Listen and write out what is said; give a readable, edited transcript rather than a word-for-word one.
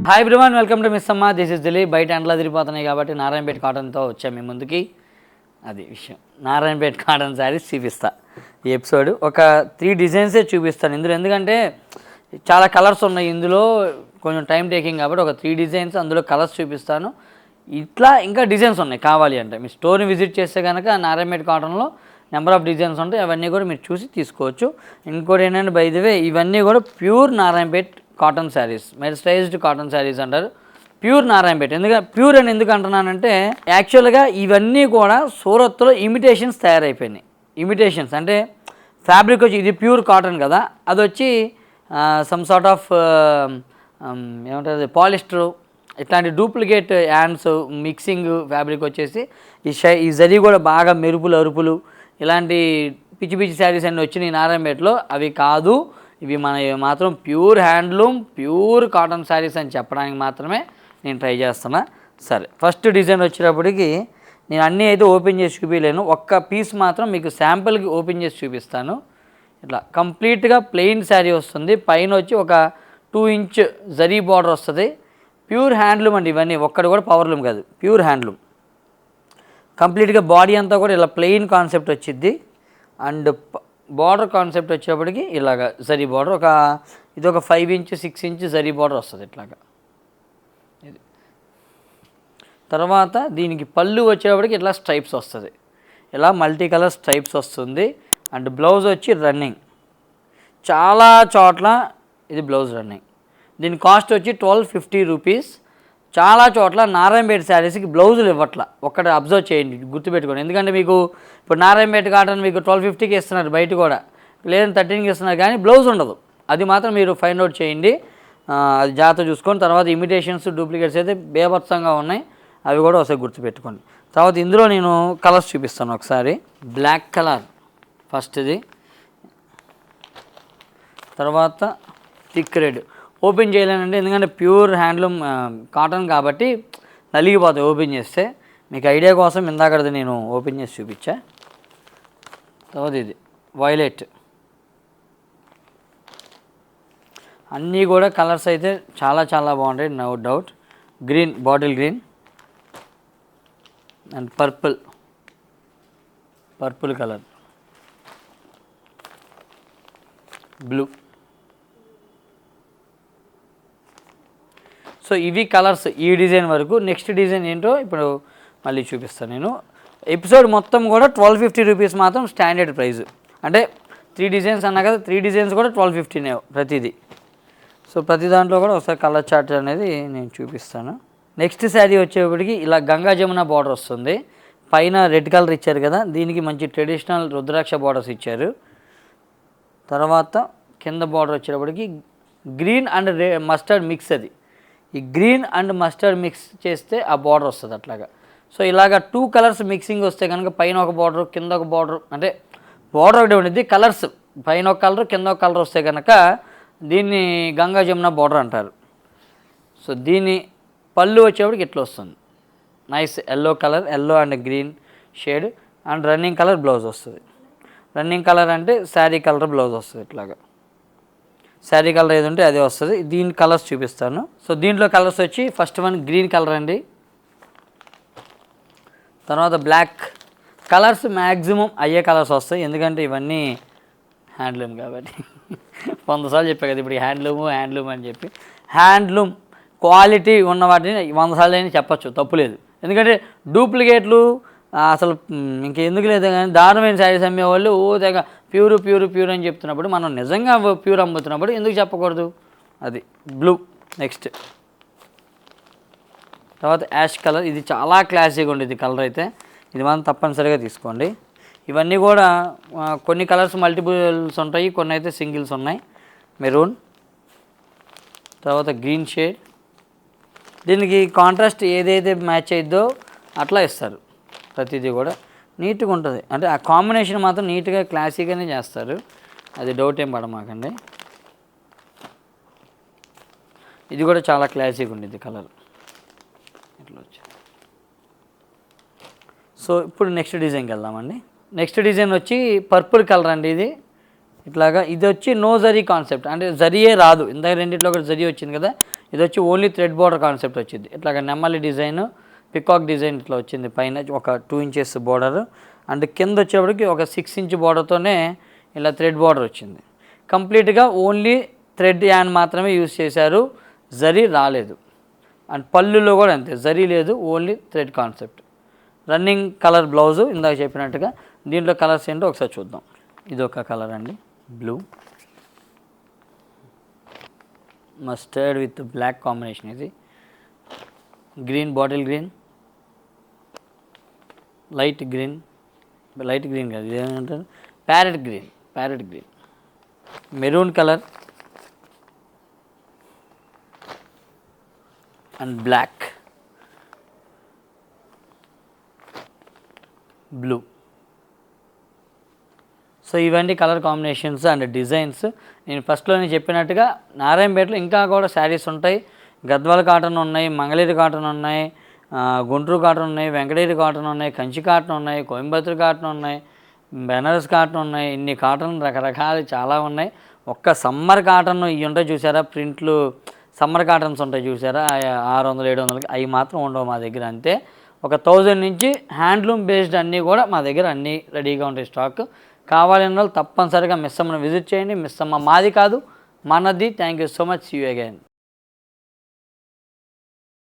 Hi everyone, welcome to miss Amma. This is Dilip. బయట ఎండలు తిరిగిపోతున్నాయి కాబట్టి నారాయణపేట కాటన్తో వచ్చాము మీ ముందుకి. అది విషయం. నారాయణపేట కాటన్ శారీస్ చూపిస్తా ఈ ఎపిసోడ్. ఒక 3 డిజైన్సే చూపిస్తాను ఇందులో, ఎందుకంటే చాలా కలర్స్ ఉన్నాయి ఇందులో, కొంచెం టైం టేకింగ్ కాబట్టి ఒక 3 డిజైన్స్ అందులో కలర్స్ చూపిస్తాను. ఇట్లా ఇంకా డిజైన్స్ ఉన్నాయి, కావాలి అంటే మీ స్టోర్ని విజిట్ చేస్తే కనుక నారాయణపేట కాటన్లో నెంబర్ ఆఫ్ డిజైన్స్ ఉంటాయి, అవన్నీ కూడా మీరు చూసి తీసుకోవచ్చు. ఇంకోటి ఏంటంటే బై ది వే, ఇవన్నీ కూడా pure Narayanpet cotton saris, mercerised cotton saris అంటారు, ప్యూర్ నారాయణపేట. ఎందుకంటే ప్యూర్ అని ఎందుకు అంటున్నానంటే, యాక్చువల్గా ఇవన్నీ కూడా సూరత్లో ఇమిటేషన్స్ తయారైపోయినాయి. ఇమిటేషన్స్ అంటే ఫ్యాబ్రిక్ వచ్చి ఇది ప్యూర్ కాటన్ కదా, అది వచ్చి సమ్ సార్ట్ ఆఫ్ ఏమంటారు పాలిస్టర్, ఇట్లాంటి డూప్లికేట్ యాండ్స్ మిక్సింగ్ ఫ్యాబ్రిక్ వచ్చేసి ఈ జరీ కూడా బాగా మెరుపులు అరుపులు ఇలాంటి పిచ్చి పిచ్చి శారీస్ అన్నీ వచ్చినాయి నారాయణపేటలో. అవి కాదు, ఇవి మన మాత్రం pure handloom pure cotton saris అని చెప్పడానికి మాత్రమే నేను ట్రై చేస్తున్నా. సరే, ఫస్ట్ డిజైన్ వచ్చేటప్పటికి నేను అన్నీ అయితే ఓపెన్ చేసి చూపించలేను, ఒక్క పీస్ మాత్రం మీకు శాంపుల్కి ఓపెన్ చేసి చూపిస్తాను. ఇట్లా కంప్లీట్గా ప్లెయిన్ శారీ వస్తుంది, పైన వచ్చి ఒక 2 ఇంచ్ జరీ బార్డర్ వస్తుంది. ప్యూర్ హ్యాండ్లూమ్ అండి ఇవన్నీ, ఒక్కటి కూడా పవర్లూమ్ కాదు, ప్యూర్ హ్యాండ్లూమ్. కంప్లీట్గా బాడీ అంతా కూడా ఇలా ప్లెయిన్ కాన్సెప్ట్ వచ్చింది. అండ్ బార్డర్ కాన్సెప్ట్ వచ్చేప్పటికి ఇలాగ జరీ బార్డర్, ఇది ఒక 5 ఇంచ్ 6 ఇంచ్ జరీ బార్డర్ వస్తుంది ఇట్లాగా. ఇది తర్వాత దీనికి పళ్ళు వచ్చేప్పటికి ఇట్లా స్ట్రైప్స్ వస్తుంది, ఇలా మల్టీ కలర్ స్ట్రైప్స్ వస్తుంది. అండ్ బ్లౌజ్ వచ్చి రన్నింగ్, చాలా చోట్ల ఇది బ్లౌజ్ రన్నింగ్. దీని కాస్ట్ వచ్చి 1250 రూపీస్. చాలా చోట్ల నారాయణపేట శారీస్కి బ్లౌజులు ఇవ్వట్ల, ఒక్కటి అబ్జర్వ్ చేయండి, గుర్తుపెట్టుకోండి. ఎందుకంటే మీకు ఇప్పుడు నారాయణపేట కాటన్ మీకు 1250కి ఇస్తున్నారు, బయట కూడా లేదని 13కి ఇస్తున్నారు, కానీ బ్లౌజ్ ఉండదు. అది మాత్రం మీరు ఫైండ్ అవుట్ చేయండి, అది జాగ్రత్త చూసుకోండి. తర్వాత ఇమిటేషన్స్ డూప్లికేట్స్ అయితే బేభత్సంగా ఉన్నాయి, అవి కూడా ఒకసారి గుర్తుపెట్టుకోండి. తర్వాత ఇందులో నేను కలర్స్ చూపిస్తాను ఒకసారి. బ్లాక్ కలర్ ఫస్ట్ది, తర్వాత థిక్ రెడ్. ఓపెన్ చేయలేనండి ఎందుకంటే ప్యూర్ హ్యాండ్లూమ్ కాటన్ కాబట్టి నలిగిపోతాయి ఓపెన్ చేస్తే. మీకు ఐడియా కోసం ఇందాకది నేను ఓపెన్ చేసి చూపించా. తర్వాత ఇది వైలెట్, అన్నీ కూడా కలర్స్ అయితే చాలా చాలా బాగుంటాయి, no doubt. Green, bottle green and purple colour, blue. So ఇవి కలర్స్ ఈ డిజైన్ వరకు. నెక్స్ట్ డిజైన్ ఏంటో ఇప్పుడు మళ్ళీ చూపిస్తాను నేను. ఎపిసోడ్ మొత్తం కూడా 1250 రూపీస్ మాత్రం స్టాండర్డ్ ప్రైస్. అంటే 3 డిజైన్స్ అన్నా కదా, 3 డిజైన్స్ కూడా 1250 ప్రతిదీ. సో ప్రతి దాంట్లో కూడా ఒకసారి కలర్ చార్ట్ అనేది నేను చూపిస్తాను. నెక్స్ట్ శారీ వచ్చేప్పటికి ఇలా గంగా జమున బార్డర్ వస్తుంది, పైన రెడ్ కలర్ ఇచ్చారు కదా, దీనికి మంచి ట్రెడిషనల్ రుద్రాక్ష బార్డర్స్ ఇచ్చారు. తర్వాత కింద బార్డర్ వచ్చేటప్పటికి గ్రీన్ అండ్ మస్టర్డ్ మిక్స్, అది ఈ గ్రీన్ అండ్ మస్టర్డ్ మిక్స్ చేస్తే ఆ బార్డర్ వస్తుంది అట్లాగా. సో ఇలాగ 2 కలర్స్ మిక్సింగ్ వస్తే కనుక పైన ఒక బార్డర్ కింద ఒక బార్డర్, అంటే బార్డర్ ఒకటే ఉండేది, కలర్స్ పైన ఒక కలర్ కింద ఒక కలర్ వస్తే కనుక దీన్ని గంగా జమున బార్డర్ అంటారు. సో దీని పళ్ళు వచ్చేప్పటికి ఇట్లా వస్తుంది, nice yellow colour, yellow and green shade. And running colour blouse వస్తుంది. రన్నింగ్ కలర్ అంటే శారీ కలర్ బ్లౌజ్ వస్తుంది ఇట్లాగా. శారీ కలర్ ఏది ఉంటే అదే వస్తుంది. దీని కలర్స్ చూపిస్తాను. సో దీంట్లో కలర్స్ వచ్చి ఫస్ట్ వన్ గ్రీన్ కలర్ అండి, తర్వాత బ్లాక్. కలర్స్ మ్యాక్సిమం అయ్యే కలర్స్ వస్తాయి, ఎందుకంటే ఇవన్నీ హ్యాండ్లూమ్ కాబట్టి. 100 సార్లు చెప్పా కదా ఇప్పుడు హ్యాండ్లూమ్ అని చెప్పి. హ్యాండ్లూమ్ క్వాలిటీ ఉన్న వాటిని 100 సార్లు అయినా చెప్పచ్చు, తప్పులేదు. ఎందుకంటే డూప్లికేట్లు అసలు ఇంకెందుకు లేదు, కానీ దారుణమైన శారీస్ అమ్మేవాళ్ళు తెగ ప్యూర్ అని చెప్తున్నప్పుడు, మనం నిజంగా ప్యూర్ అమ్ముతున్నప్పుడు ఎందుకు చెప్పకూడదు. అది బ్లూ. నెక్స్ట్ తర్వాత యాష్ కలర్, ఇది చాలా క్లాసీగా ఉండేది కలర్ అయితే, ఇది మనం తప్పనిసరిగా తీసుకోండి. ఇవన్నీ కూడా కొన్ని కలర్స్ మల్టిపుల్స్ ఉంటాయి, కొన్ని అయితే సింగిల్స్ ఉన్నాయి. మెరూన్, తర్వాత గ్రీన్ షేడ్, దీనికి కాంట్రాస్ట్ ఏదైతే మ్యాచ్ అయిద్దో అట్లా ఇస్తారు. ప్రతిదీ కూడా నీట్గా ఉంటుంది, అంటే ఆ కాంబినేషన్ మాత్రం నీట్గా క్లాసీగానే చేస్తారు, అది డౌట్ ఏం పడమాకండి. ఇది కూడా చాలా క్లాసీగా ఉండేది కలర్ ఇట్లా వచ్చి. సో ఇప్పుడు నెక్స్ట్ డిజైన్కి వెళ్దామండి. నెక్స్ట్ డిజైన్ వచ్చి పర్పుల్ కలర్ అండి, ఇది వచ్చి నో జరీ కాన్సెప్ట్, అంటే జరీయే రాదు. ఇందాక రెండిట్లో ఒకటి జరీ వచ్చింది కదా, ఇది వచ్చి ఓన్లీ థ్రెడ్ బోర్డర్ కాన్సెప్ట్ వచ్చింది. ఇట్లాగ నెమ్మలి డిజైన్, పికాక్ డిజైన్ ఇట్లా వచ్చింది. పైన ఒక 2 ఇంచెస్ బోర్డర్ అండ్ కింద వచ్చేప్పటికి ఒక 6 ఇంచ్ బోర్డర్తోనే ఇలా థ్రెడ్ బోర్డర్ వచ్చింది. కంప్లీట్గా ఓన్లీ థ్రెడ్ యాన్ మాత్రమే యూజ్ చేశారు, జరీ రాలేదు. అండ్ పళ్ళులో కూడా అంతే, జరీ లేదు, only thread concept. Running colour blouse ఇందాక చెప్పినట్టుగా. దీంట్లో కలర్స్ ఏంటో ఒకసారి చూద్దాం. ఇది ఒక కలర్ అండి, blue, mustard with black combination. ఇది green, bottle green, light green కాదు ఇది ఏమంటారు, parrot green, maroon colour and black, blue. So ఇవన్నీ కలర్ కాంబినేషన్స్ అండ్ డిజైన్స్. నేను ఫస్ట్లోనే చెప్పినట్టుగా నారాయణపేటలో ఇంకా కూడా శారీస్ ఉంటాయి. గద్వాల కాటన్ ఉన్నాయి, మంగళగిరి కాటన్ ఉన్నాయి, గుంటూరు కాటన్ ఉన్నాయి, వెంకటగిరి కాటన్ ఉన్నాయి, కంచి కాటన్ ఉన్నాయి, కోయంబత్తూరు కాటన్ ఉన్నాయి, బెనారస్ కాటన్ ఉన్నాయి. ఇన్ని కాటన్ రకరకాలు చాలా ఉన్నాయి. ఒక్క సమ్మర్ కాటన్ ఇవి ఉంటాయి చూసారా, ప్రింట్లు సమ్మర్ కాటన్స్ ఉంటాయి చూసారా, 600-700కి అవి మాత్రం ఉండవు మా దగ్గర. అంతే, ఒక 1000 నుంచి హ్యాండ్లూమ్ బేస్డ్ అన్నీ కూడా మా దగ్గర అన్నీ రెడీగా ఉంటాయి స్టాక్. కావాలన్న వాళ్ళు తప్పనిసరిగా మిస్ అమ్మను విజిట్ చేయండి. మిస్ అమ్మ మాది కాదు, మనది. Thank you so much. See you again.